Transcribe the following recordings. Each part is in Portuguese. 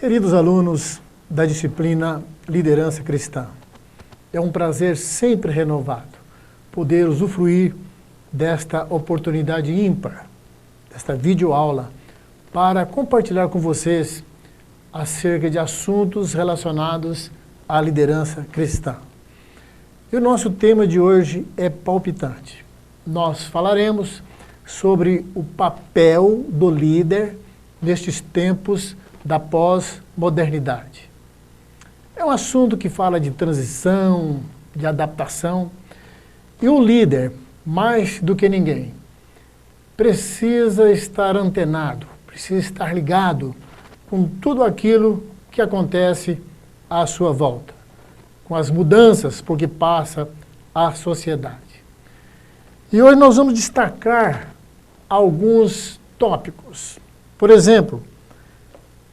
Queridos alunos da disciplina Liderança Cristã, é um prazer sempre renovado poder usufruir desta oportunidade ímpar, desta videoaula, para compartilhar com vocês acerca de assuntos relacionados à liderança cristã. E o nosso tema de hoje é palpitante. Nós falaremos sobre o papel do líder nestes tempos da pós-modernidade. É um assunto que fala de transição, de adaptação, e o líder, mais do que ninguém, precisa estar antenado, precisa estar ligado com tudo aquilo que acontece à sua volta, com as mudanças por que passa a sociedade. E hoje nós vamos destacar alguns tópicos. Por exemplo,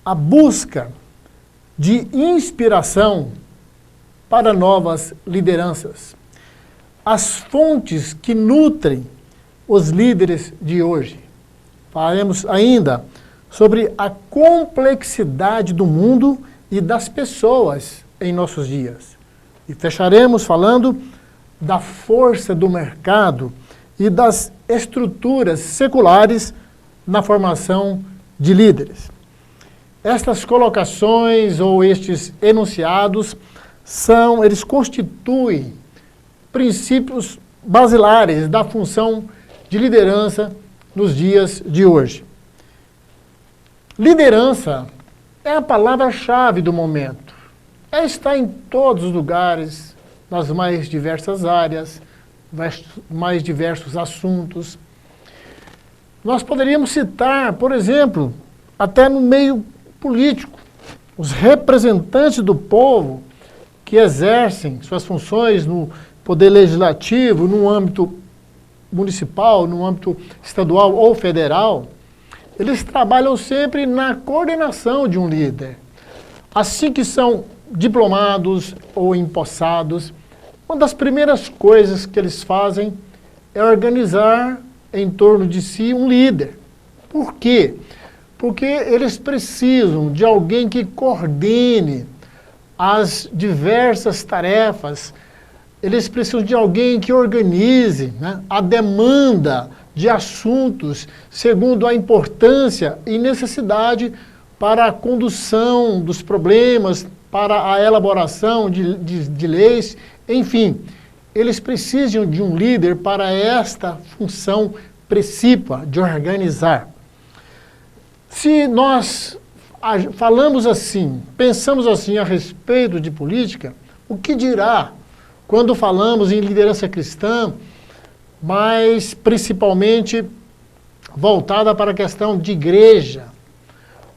a busca de inspiração para novas lideranças. As fontes que nutrem os líderes de hoje. Falaremos ainda sobre a complexidade do mundo e das pessoas em nossos dias. E fecharemos falando da força do mercado e das estruturas seculares na formação de líderes. Estas colocações ou estes enunciados eles constituem princípios basilares da função de liderança nos dias de hoje. Liderança é a palavra-chave do momento. Ela está em todos os lugares, nas mais diversas áreas, mais diversos assuntos. Nós poderíamos citar, por exemplo, até no meio político, os representantes do povo que exercem suas funções no poder legislativo, no âmbito municipal, no âmbito estadual ou federal, eles trabalham sempre na coordenação de um líder. Assim que são diplomados ou empossados, uma das primeiras coisas que eles fazem é organizar em torno de si um líder. Por quê? Porque eles precisam de alguém que coordene as diversas tarefas, eles precisam de alguém que organize, né, a demanda de assuntos segundo a importância e necessidade para a condução dos problemas, para a elaboração de leis, enfim. Eles precisam de um líder para esta função principal de organizar. Se nós falamos assim, pensamos assim a respeito de política, o que dirá quando falamos em liderança cristã, mas principalmente voltada para a questão de igreja?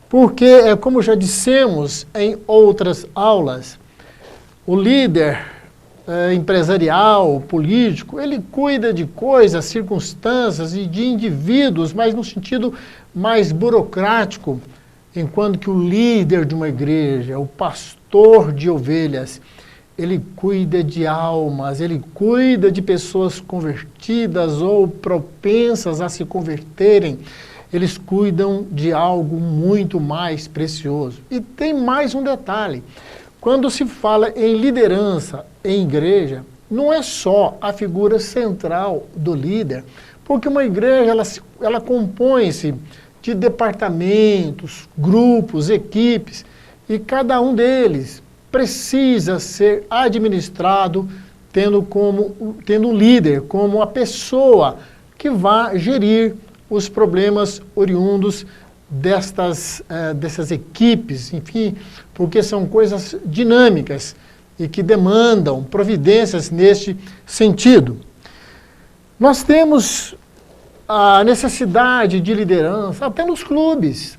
Porque, como já dissemos em outras aulas, o líder empresarial, político, ele cuida de coisas, circunstâncias e de indivíduos, mas no sentido mais burocrático, enquanto que o líder de uma igreja, o pastor de ovelhas, ele cuida de almas, ele cuida de pessoas convertidas ou propensas a se converterem. Eles cuidam de algo muito mais precioso. E tem mais um detalhe. Quando se fala em liderança em igreja, não é só a figura central do líder, porque uma igreja ela compõe-se de departamentos, grupos, equipes, e cada um deles precisa ser administrado tendo um líder, como a pessoa que vai gerir os problemas oriundos dessas equipes, enfim, porque são coisas dinâmicas e que demandam providências neste sentido. Nós temos a necessidade de liderança até nos clubes,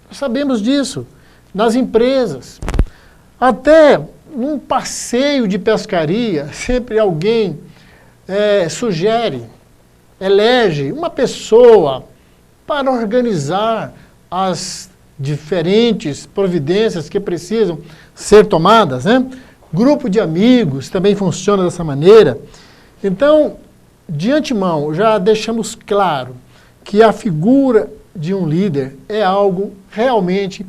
nós sabemos disso, nas empresas, até num passeio de pescaria, sempre alguém elege uma pessoa para organizar as diferentes providências que precisam ser tomadas, né? Grupo de amigos também funciona dessa maneira. Então, de antemão, já deixamos claro que a figura de um líder é algo realmente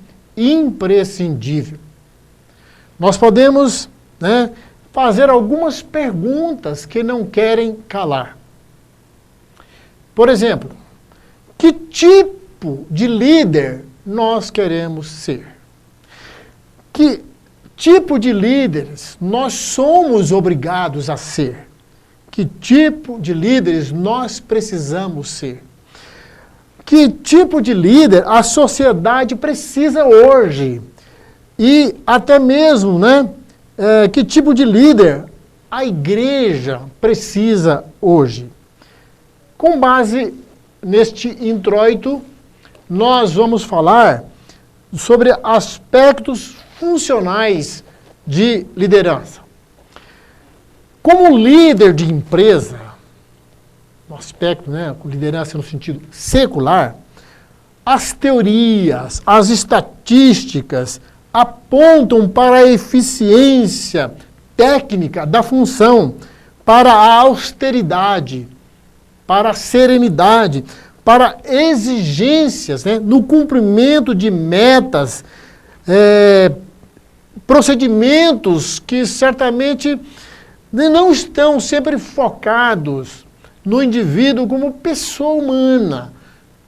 imprescindível. Nós podemos, né, fazer algumas perguntas que não querem calar. Por exemplo, que tipo de líder nós queremos ser? Que tipo de líderes nós somos obrigados a ser? Que tipo de líderes nós precisamos ser? Que tipo de líder a sociedade precisa hoje? E até mesmo, né, que tipo de líder a igreja precisa hoje? Com base neste introito, nós vamos falar sobre aspectos funcionais de liderança. Como líder de empresa, no aspecto, né, liderança no sentido secular, as teorias, as estatísticas apontam para a eficiência técnica da função, para a austeridade, para a serenidade, para exigências, né, no cumprimento de metas, procedimentos que certamente não estão sempre focados no indivíduo como pessoa humana.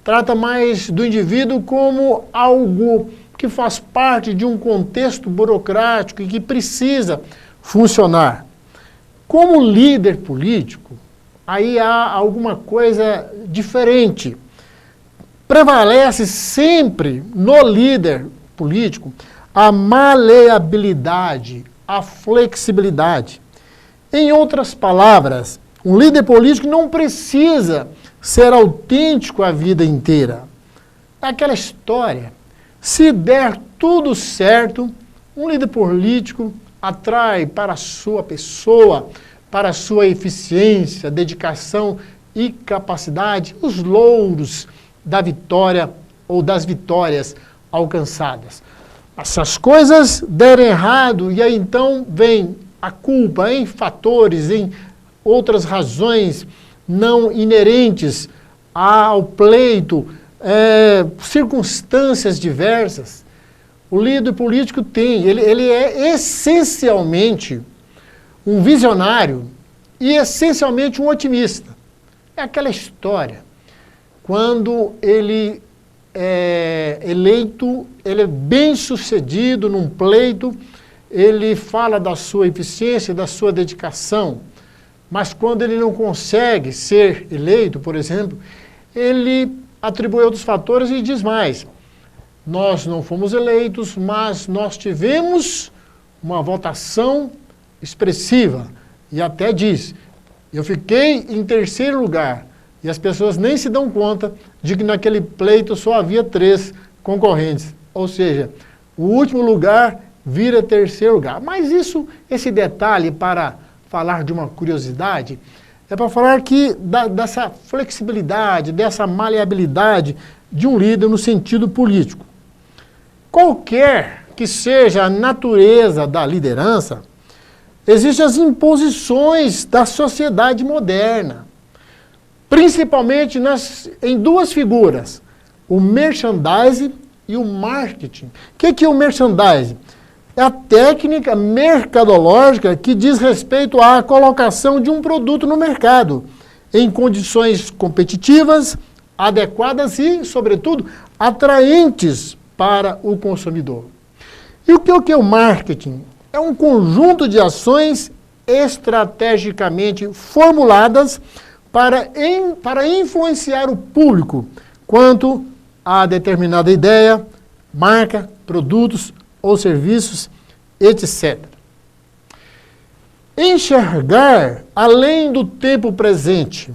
Trata mais do indivíduo como algo que faz parte de um contexto burocrático e que precisa funcionar. Como líder político, aí há alguma coisa diferente. Prevalece sempre no líder político a maleabilidade, a flexibilidade. Em outras palavras, um líder político não precisa ser autêntico a vida inteira. É aquela história. Se der tudo certo, um líder político atrai para a sua pessoa, para a sua eficiência, dedicação e capacidade, os louros da vitória ou das vitórias alcançadas. Se as coisas derem errado, e aí então vem a culpa em fatores, em outras razões não inerentes ao pleito, circunstâncias diversas, o líder político ele é essencialmente um visionário e essencialmente um otimista. É aquela história. Quando ele é eleito, ele é bem sucedido num pleito, ele fala da sua eficiência, da sua dedicação, mas quando ele não consegue ser eleito, por exemplo, ele atribui outros fatores e diz mais: nós não fomos eleitos, mas nós tivemos uma votação expressiva. E até diz, eu fiquei em terceiro lugar, e as pessoas nem se dão conta de que naquele pleito só havia 3 concorrentes. Ou seja, o último lugar vira terceiro lugar. Mas esse detalhe para falar de uma curiosidade, é para falar dessa flexibilidade, dessa maleabilidade de um líder no sentido político. Qualquer que seja a natureza da liderança, existem as imposições da sociedade moderna, principalmente em 2 figuras, o merchandising e o marketing. O que é o merchandising? É a técnica mercadológica que diz respeito à colocação de um produto no mercado, em condições competitivas, adequadas e, sobretudo, atraentes para o consumidor. E o que é o marketing? É um conjunto de ações estrategicamente formuladas para influenciar o público quanto a determinada ideia, marca, produtos ou serviços, etc. Enxergar além do tempo presente,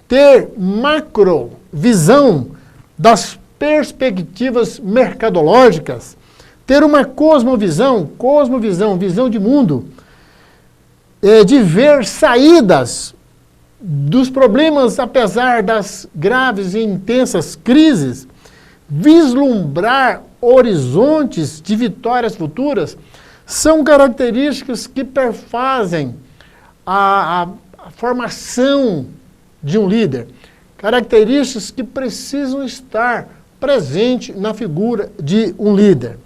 ter macrovisão das perspectivas mercadológicas, ter uma cosmovisão, visão de mundo, de ver saídas dos problemas, apesar das graves e intensas crises, vislumbrar horizontes de vitórias futuras, são características que perfazem a formação de um líder, características que precisam estar presentes na figura de um líder.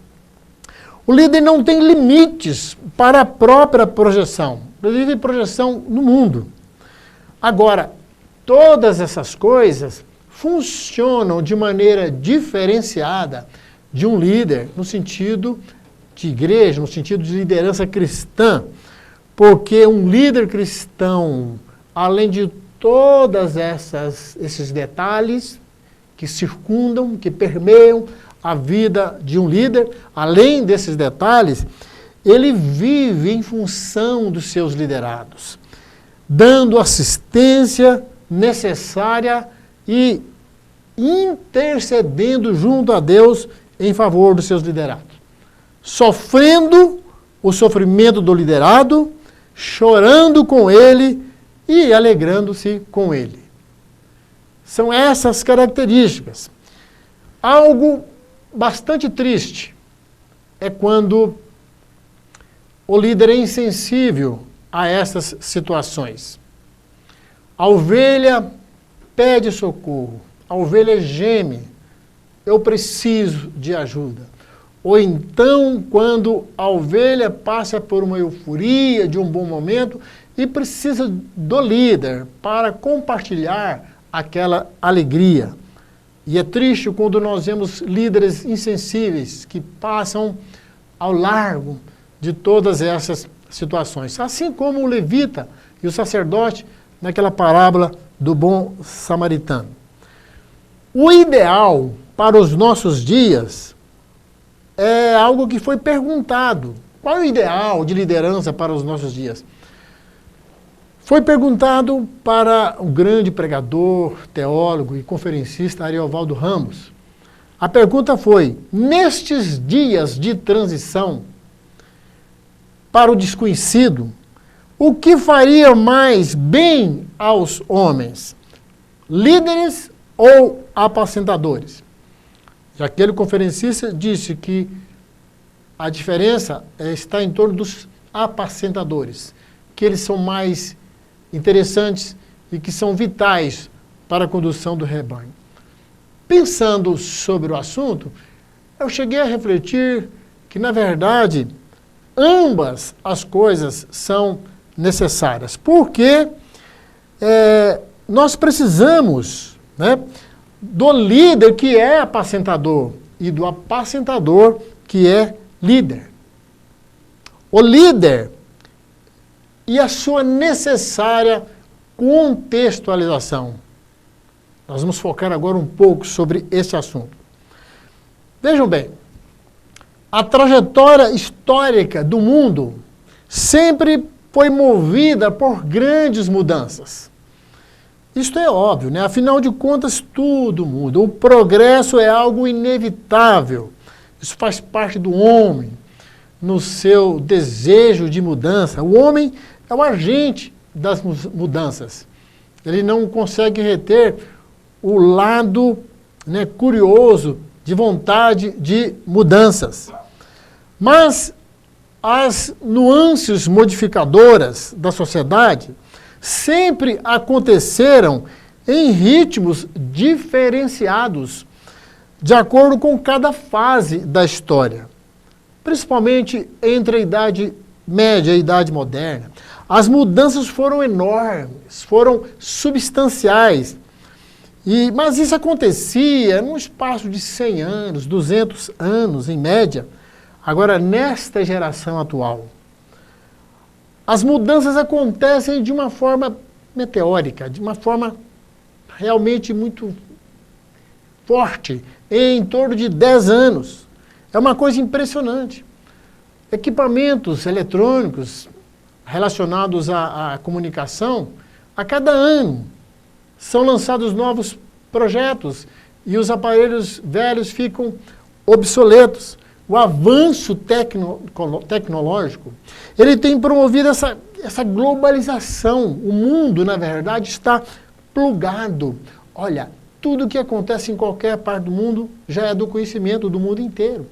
O líder não tem limites para a própria projeção. O líder tem projeção no mundo. Agora, todas essas coisas funcionam de maneira diferenciada de um líder no sentido de igreja, no sentido de liderança cristã. Porque um líder cristão, além de todos esses detalhes que circundam, que permeiam a vida de um líder, além desses detalhes, ele vive em função dos seus liderados, dando assistência necessária e intercedendo junto a Deus em favor dos seus liderados. Sofrendo o sofrimento do liderado, chorando com ele e alegrando-se com ele. São essas características. Algo bastante triste é quando o líder é insensível a essas situações. A ovelha pede socorro, a ovelha geme, eu preciso de ajuda. Ou então, quando a ovelha passa por uma euforia de um bom momento e precisa do líder para compartilhar aquela alegria. E é triste quando nós vemos líderes insensíveis que passam ao largo de todas essas situações. Assim como o levita e o sacerdote naquela parábola do bom samaritano. O ideal para os nossos dias é algo que foi perguntado. Qual é o ideal de liderança para os nossos dias? Foi perguntado para o grande pregador, teólogo e conferencista Ariovaldo Ramos. A pergunta foi: nestes dias de transição para o desconhecido, o que faria mais bem aos homens? Líderes ou apacentadores? E aquele conferencista disse que a diferença está em torno dos apacentadores, que eles são mais interessantes e que são vitais para a condução do rebanho. Pensando sobre o assunto, eu cheguei a refletir que, na verdade, ambas as coisas são necessárias, porque nós precisamos, né, do líder que é apacentador e do apacentador que é líder. O líder e a sua necessária contextualização. Nós vamos focar agora um pouco sobre esse assunto. Vejam bem, a trajetória histórica do mundo sempre foi movida por grandes mudanças. Isto é óbvio, né? Afinal de contas, tudo muda. O progresso é algo inevitável. Isso faz parte do homem, no seu desejo de mudança. O homem é o agente das mudanças. Ele não consegue reter o lado, né, curioso de vontade de mudanças. Mas as nuances modificadoras da sociedade sempre aconteceram em ritmos diferenciados, de acordo com cada fase da história. Principalmente entre a Idade Média e a Idade Moderna. As mudanças foram enormes, foram substanciais. Mas isso acontecia num espaço de 100 anos, 200 anos, em média. Agora, nesta geração atual, as mudanças acontecem de uma forma meteórica, de uma forma realmente muito forte, em torno de 10 anos. É uma coisa impressionante. Equipamentos eletrônicos relacionados à comunicação, a cada ano são lançados novos projetos e os aparelhos velhos ficam obsoletos. O avanço tecnológico, ele tem promovido essa globalização. O mundo, na verdade, está plugado. Olha, tudo que acontece em qualquer parte do mundo já é do conhecimento do mundo inteiro.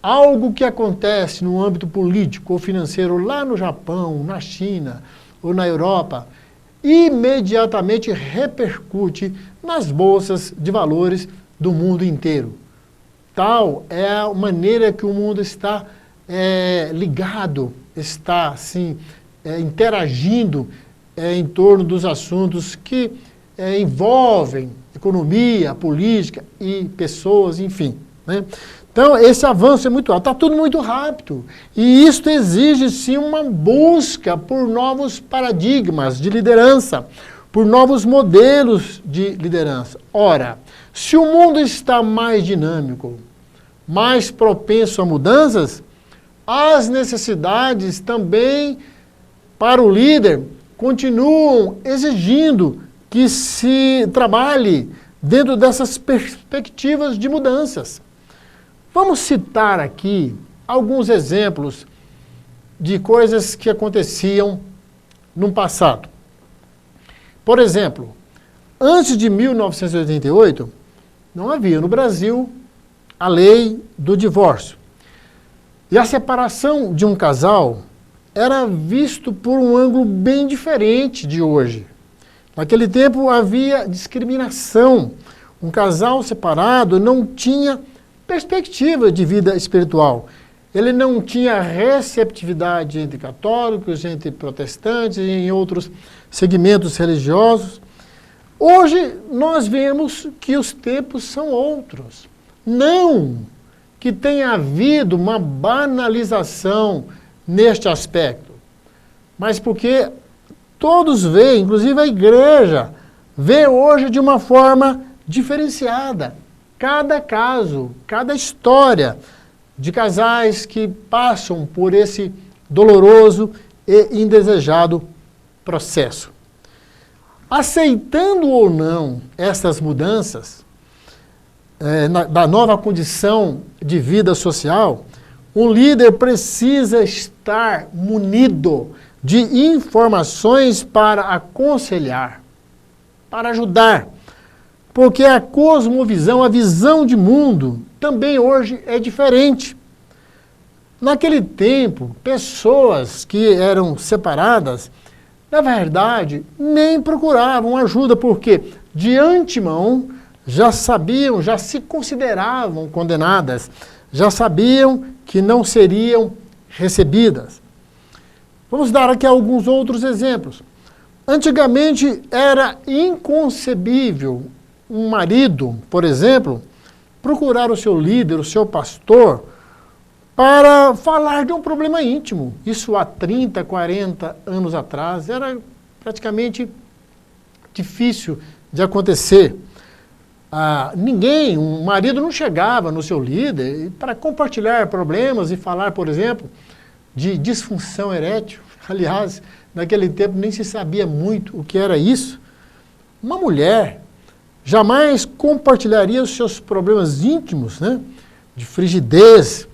Algo que acontece no âmbito político ou financeiro lá no Japão, na China ou na Europa, imediatamente repercute nas bolsas de valores do mundo inteiro. Tal é a maneira que o mundo está ligado, está assim, interagindo em torno dos assuntos que envolvem economia, política e pessoas, enfim, né? Então, esse avanço é muito alto, está tudo muito rápido. E isso exige, sim, uma busca por novos paradigmas de liderança, por novos modelos de liderança. Ora, se o mundo está mais dinâmico, mais propenso a mudanças, as necessidades também para o líder continuam exigindo que se trabalhe dentro dessas perspectivas de mudanças. Vamos citar aqui alguns exemplos de coisas que aconteciam no passado. Por exemplo, antes de 1988, não havia no Brasil a lei do divórcio. E a separação de um casal era visto por um ângulo bem diferente de hoje. Naquele tempo havia discriminação. Um casal separado não tinha perspectiva de vida espiritual. Ele não tinha receptividade entre católicos, entre protestantes e em outros segmentos religiosos. Hoje nós vemos que os tempos são outros. Não que tenha havido uma banalização neste aspecto, mas porque todos veem, inclusive a igreja, vê hoje de uma forma diferenciada. Cada caso, cada história de casais que passam por esse doloroso e indesejado processo. Aceitando ou não essas mudanças, da nova condição de vida social, um líder precisa estar munido de informações para aconselhar, para ajudar. Porque a cosmovisão, a visão de mundo, também hoje é diferente. Naquele tempo, pessoas que eram separadas, na verdade, nem procuravam ajuda, porque de antemão já sabiam, já se consideravam condenadas, já sabiam que não seriam recebidas. Vamos dar aqui alguns outros exemplos. Antigamente era inconcebível um marido, por exemplo, procurar o seu líder, o seu pastor, para falar de um problema íntimo. Isso há 30, 40 anos atrás era praticamente difícil de acontecer. Um marido não chegava no seu líder para compartilhar problemas e falar, por exemplo, de disfunção erétil. Aliás, naquele tempo nem se sabia muito o que era isso. Uma mulher jamais compartilharia os seus problemas íntimos, né? De frigidez,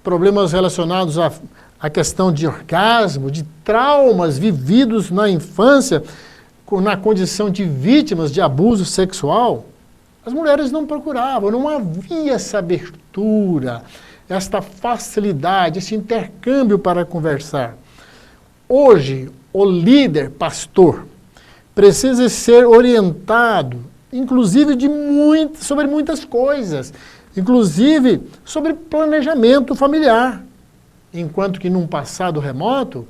problemas relacionados à questão de orgasmo, de traumas vividos na infância, na condição de vítimas de abuso sexual. As mulheres não procuravam, não havia essa abertura, esta facilidade, esse intercâmbio para conversar. Hoje, o líder pastor precisa ser orientado, inclusive sobre muitas coisas, inclusive sobre planejamento familiar. Enquanto que num passado remoto,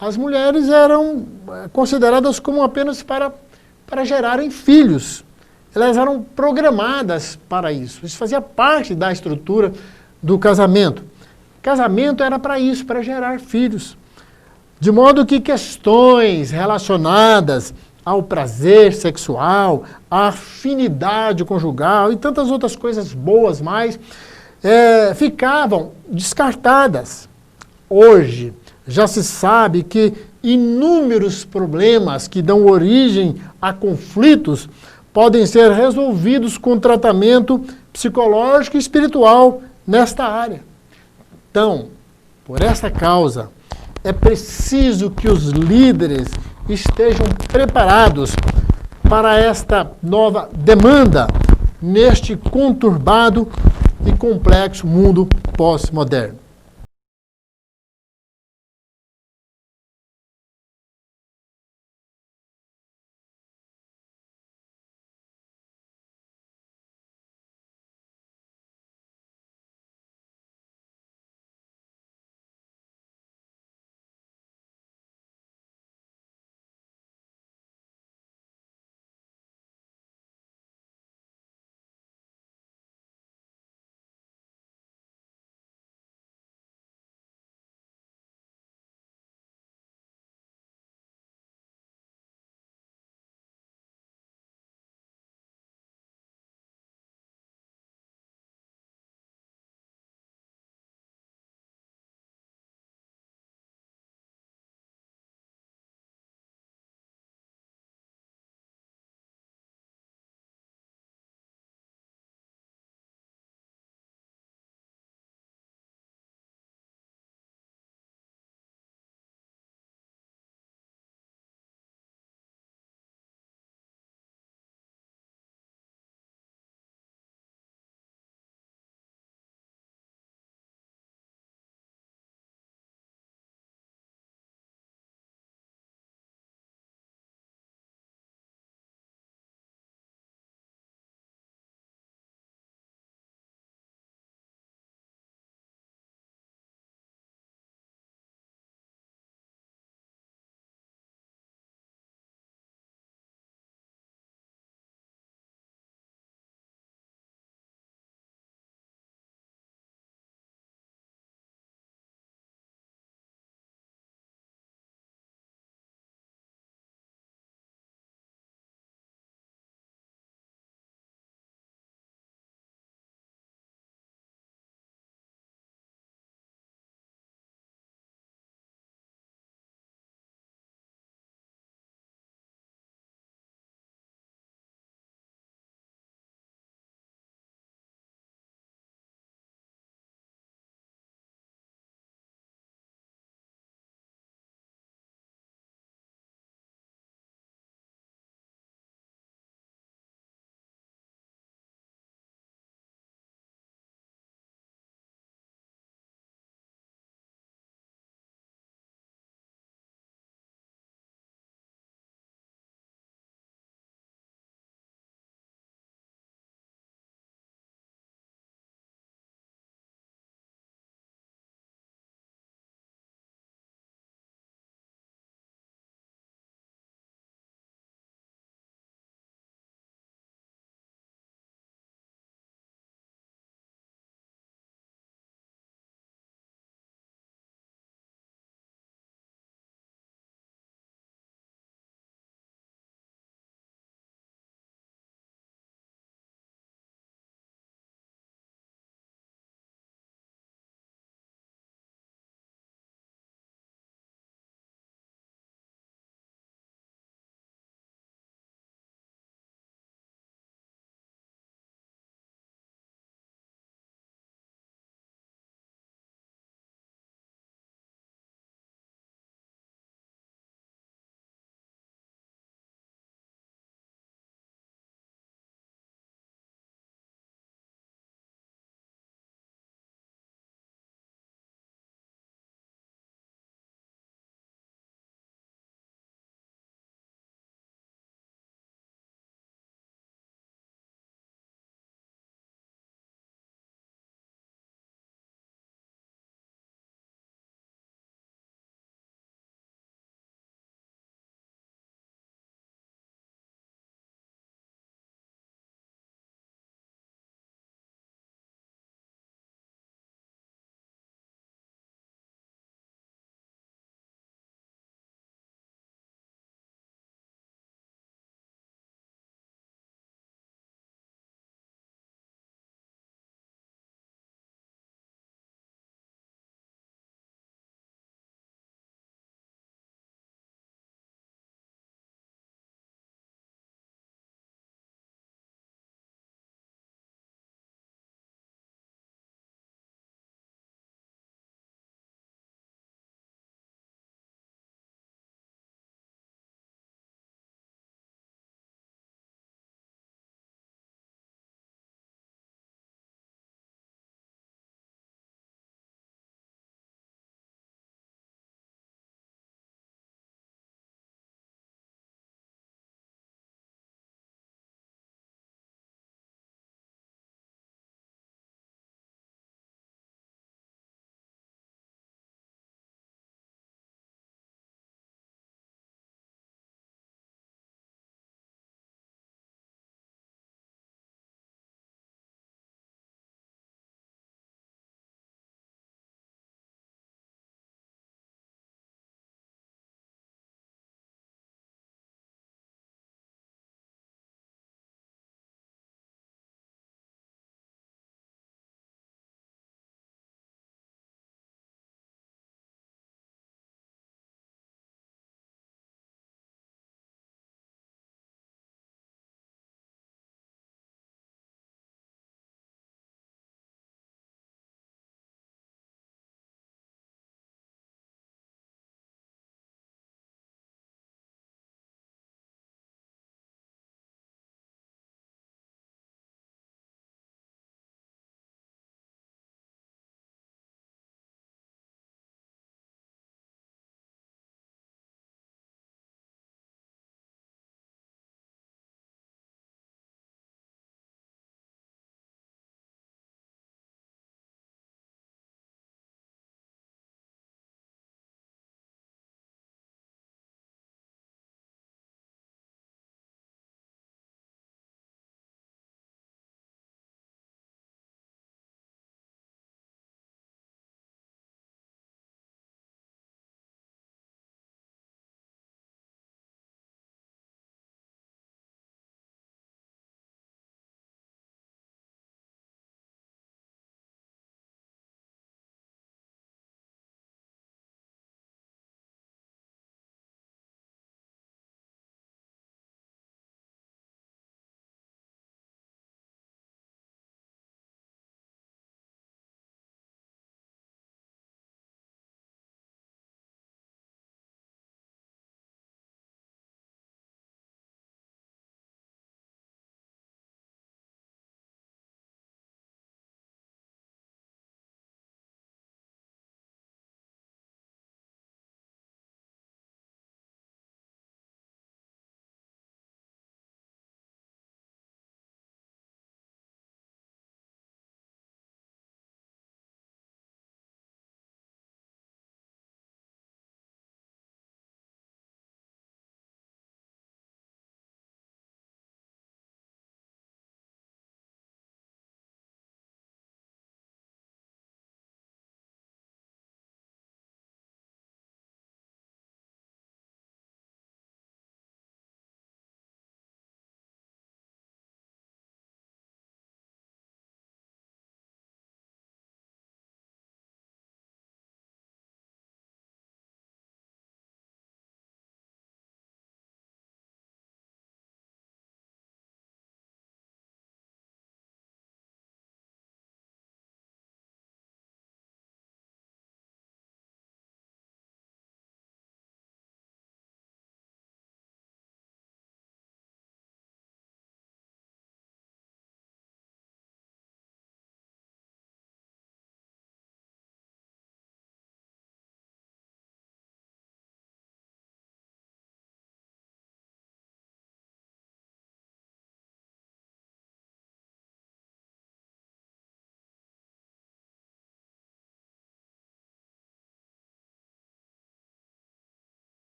as mulheres eram consideradas como apenas para gerarem filhos. Elas eram programadas para isso. Isso fazia parte da estrutura do casamento. Casamento era para isso, para gerar filhos. De modo que questões relacionadas ao prazer sexual, à afinidade conjugal e tantas outras coisas boas mais, ficavam descartadas. Hoje, já se sabe que inúmeros problemas que dão origem a conflitos podem ser resolvidos com tratamento psicológico e espiritual nesta área. Então, por essa causa, é preciso que os líderes estejam preparados para esta nova demanda neste conturbado e complexo mundo pós-moderno.